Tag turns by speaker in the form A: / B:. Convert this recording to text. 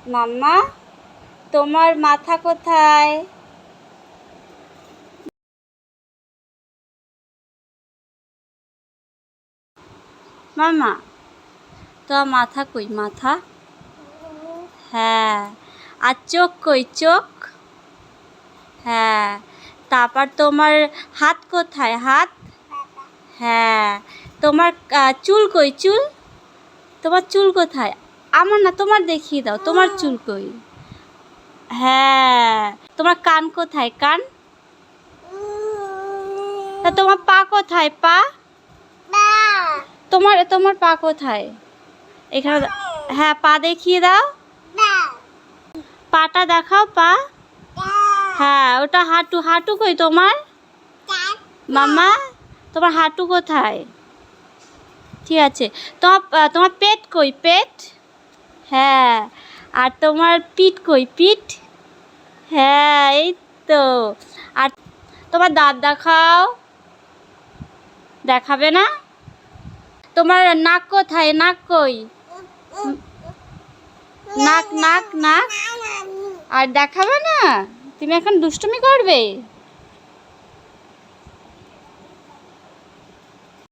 A: মাম্মা তোমার মাথা কোথায়? মাম্মা তোমার মাথা কই? মাথা, হ্যাঁ। আর চোখ কই? চোখ, হ্যাঁ। তারপর তোমার হাত কোথায়? হাত, হ্যাঁ। তোমার চুল কই? চুল, তোমার চুল কোথায়? আমার না, তোমার দেখিয়ে দাও তোমার চুল কই। হ্যাঁ। তোমার কান কোথায়? কান, তা তোমার পা কোথায়? পা, তোমার তোমার পা কোথায়? এখানে, হ্যাঁ পা দেখিয়ে দাও, পাটা দেখাও, পা, হ্যাঁ ওটা হাঁটু, হাঁটু কই তোমার? মামা তোমার হাঁটু কোথায়? ঠিক আছে। তোমার তোমার পেট কই? পেট, হ্যাঁ। আর তোমার পিঠ কই? পিঠ, হ্যাঁ এই তো। আর তোমার দাঁত দেখাও, দেখাবে না? তোমার নাক কোথায়? নাক কই? নাক, নাক, নাক, আর দেখাবে না? তুমি এখন দুষ্টুমি করবে?